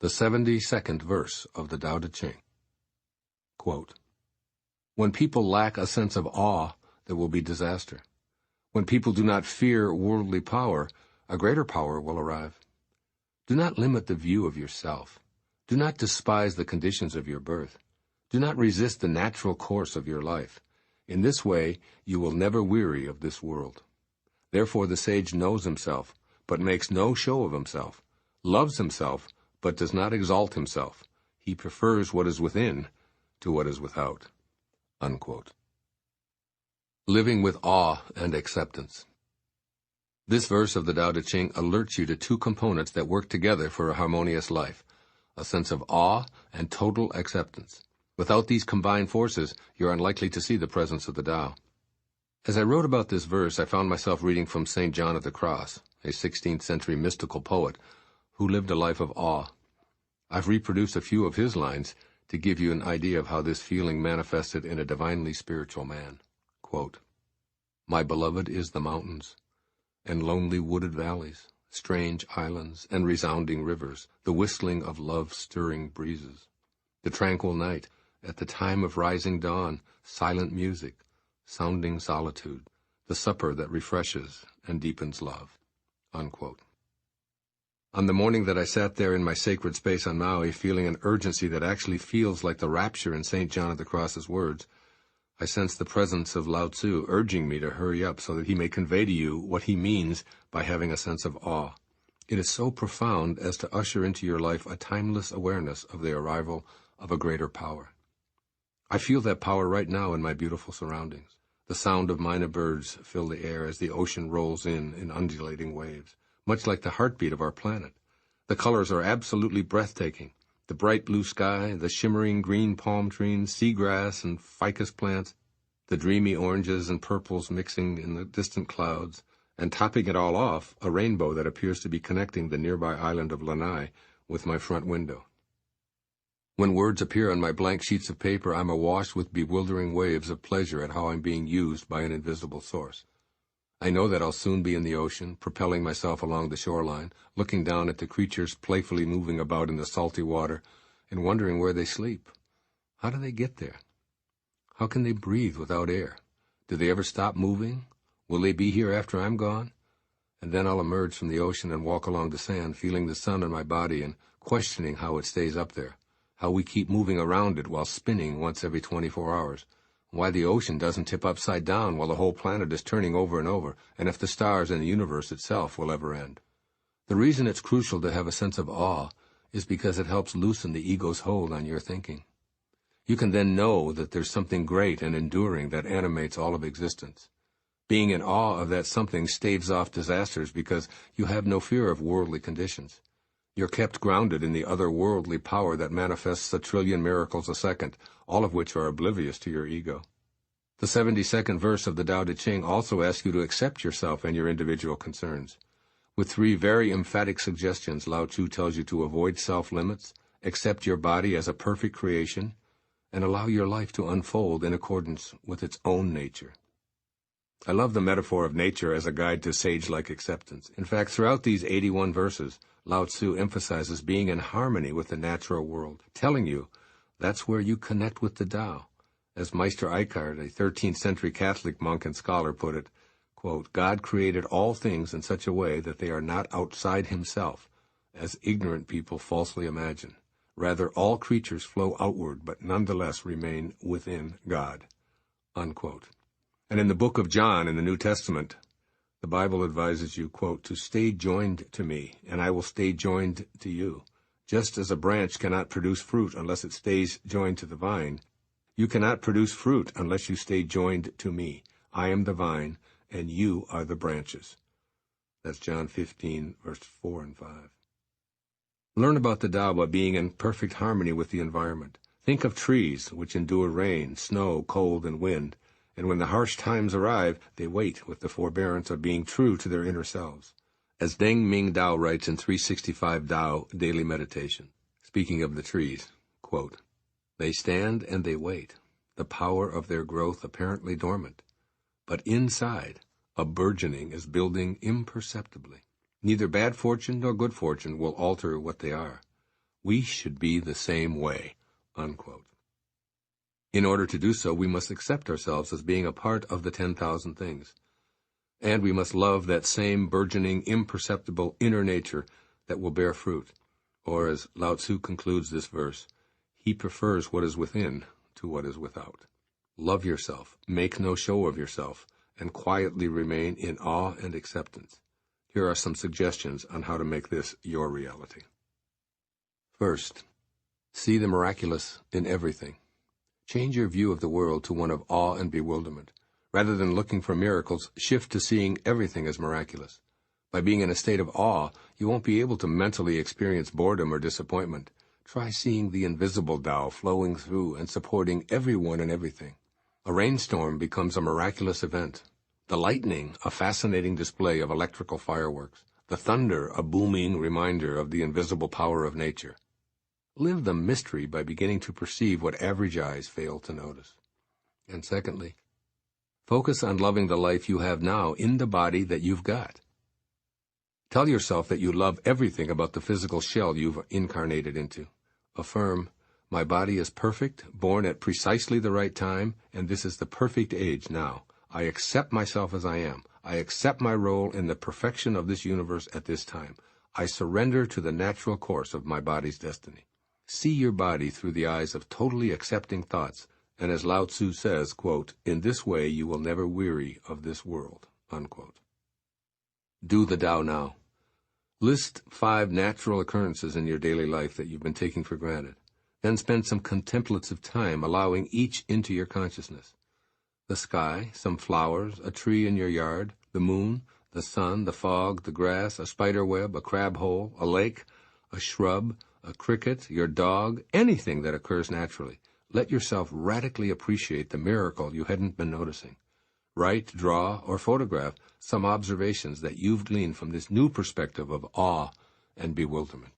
The 72nd verse of the Tao Te Ching. Quote, when people lack a sense of awe, there will be disaster. When people do not fear worldly power, a greater power will arrive. Do not limit the view of yourself. Do not despise the conditions of your birth. Do not resist the natural course of your life. In this way, you will never weary of this world. Therefore the sage knows himself, but makes no show of himself, loves himself, but does not exalt himself. He prefers what is within to what is without. Unquote. Living with awe and acceptance. This verse of the Tao Te Ching alerts you to two components that work together for a harmonious life, a sense of awe and total acceptance. Without these combined forces, you're unlikely to see the presence of the Tao. As I wrote about this verse, I found myself reading from St. John of the Cross, a 16th century mystical poet who lived a life of awe. I've reproduced a few of his lines to give you an idea of how this feeling manifested in a divinely spiritual man. Quote, my beloved is the mountains, and lonely wooded valleys, strange islands, and resounding rivers, the whistling of love-stirring breezes, the tranquil night, at the time of rising dawn, silent music, sounding solitude, the supper that refreshes and deepens love. Unquote. On the morning that I sat there in my sacred space on Maui, feeling an urgency that actually feels like the rapture in St. John of the Cross's words, I sensed the presence of Lao Tzu urging me to hurry up so that he may convey to you what he means by having a sense of awe. It is so profound as to usher into your life a timeless awareness of the arrival of a greater power. I feel that power right now in my beautiful surroundings. The sound of minor birds fill the air as the ocean rolls in undulating waves, much like the heartbeat of our planet. The colors are absolutely breathtaking. The bright blue sky, the shimmering green palm trees, seagrass and ficus plants, the dreamy oranges and purples mixing in the distant clouds, and topping it all off, a rainbow that appears to be connecting the nearby island of Lanai with my front window. When words appear on my blank sheets of paper, I'm awash with bewildering waves of pleasure at how I'm being used by an invisible source. I know that I'll soon be in the ocean, propelling myself along the shoreline, looking down at the creatures playfully moving about in the salty water, and wondering where they sleep. How do they get there? How can they breathe without air? Do they ever stop moving? Will they be here after I'm gone? And then I'll emerge from the ocean and walk along the sand, feeling the sun on my body and questioning how it stays up there, how we keep moving around it while spinning once every 24 hours. Why the ocean doesn't tip upside down while the whole planet is turning over and over, and if the stars and the universe itself will ever end. The reason it's crucial to have a sense of awe is because it helps loosen the ego's hold on your thinking. You can then know that there's something great and enduring that animates all of existence. Being in awe of that something staves off disasters because you have no fear of worldly conditions. You're kept grounded in the otherworldly power that manifests 1 trillion miracles a second, all of which are oblivious to your ego. The 72nd verse of the Tao Te Ching also asks you to accept yourself and your individual concerns. With 3 very emphatic suggestions, Lao Tzu tells you to avoid self-limits, accept your body as a perfect creation, and allow your life to unfold in accordance with its own nature. I love the metaphor of nature as a guide to sage-like acceptance. In fact, throughout these 81 verses, Lao Tzu emphasizes being in harmony with the natural world, telling you that's where you connect with the Tao. As Meister Eckhart, a 13th century Catholic monk and scholar, put it, quote, God created all things in such a way that they are not outside himself, as ignorant people falsely imagine. Rather, all creatures flow outward, but nonetheless remain within God. Unquote. And in the book of John in the New Testament, the Bible advises you, quote, to stay joined to me, and I will stay joined to you. Just as a branch cannot produce fruit unless it stays joined to the vine, you cannot produce fruit unless you stay joined to me. I am the vine, and you are the branches. That's John 15, verse 4 and 5. Learn about the Tao by being in perfect harmony with the environment. Think of trees which endure rain, snow, cold, and wind, and when the harsh times arrive, they wait with the forbearance of being true to their inner selves. As Deng Ming Dao writes in 365 Tao Daily Meditation, speaking of the trees, quote, they stand and they wait, the power of their growth apparently dormant, but inside, a burgeoning is building imperceptibly. Neither bad fortune nor good fortune will alter what they are. We should be the same way." Unquote. In order to do so, we must accept ourselves as being a part of the 10,000 things. And we must love that same burgeoning, imperceptible inner nature that will bear fruit. Or, as Lao Tzu concludes this verse, he prefers what is within to what is without. Love yourself, make no show of yourself, and quietly remain in awe and acceptance. Here are some suggestions on how to make this your reality. First, see the miraculous in everything. Change your view of the world to one of awe and bewilderment. Rather than looking for miracles, shift to seeing everything as miraculous. By being in a state of awe, you won't be able to mentally experience boredom or disappointment. Try seeing the invisible Tao flowing through and supporting everyone and everything. A rainstorm becomes a miraculous event. The lightning, a fascinating display of electrical fireworks. The thunder, a booming reminder of the invisible power of nature. Live the mystery by beginning to perceive what average eyes fail to notice. And secondly, focus on loving the life you have now in the body that you've got. Tell yourself that you love everything about the physical shell you've incarnated into. Affirm, "My body is perfect, born at precisely the right time, and this is the perfect age now. I accept myself as I am. I accept my role in the perfection of this universe at this time. I surrender to the natural course of my body's destiny." See your body through the eyes of totally accepting thoughts, and as Lao Tzu says, quote, "In this way you will never weary of this world." Unquote. Do the Tao now. List 5 natural occurrences in your daily life that you've been taking for granted. Then spend some contemplative time allowing each into your consciousness. The sky, some flowers, a tree in your yard, the moon, the sun, the fog, the grass, a spider web, a crab hole, a lake, a shrub, a cricket, your dog, anything that occurs naturally. Let yourself radically appreciate the miracle you hadn't been noticing. Write, draw, or photograph some observations that you've gleaned from this new perspective of awe and bewilderment.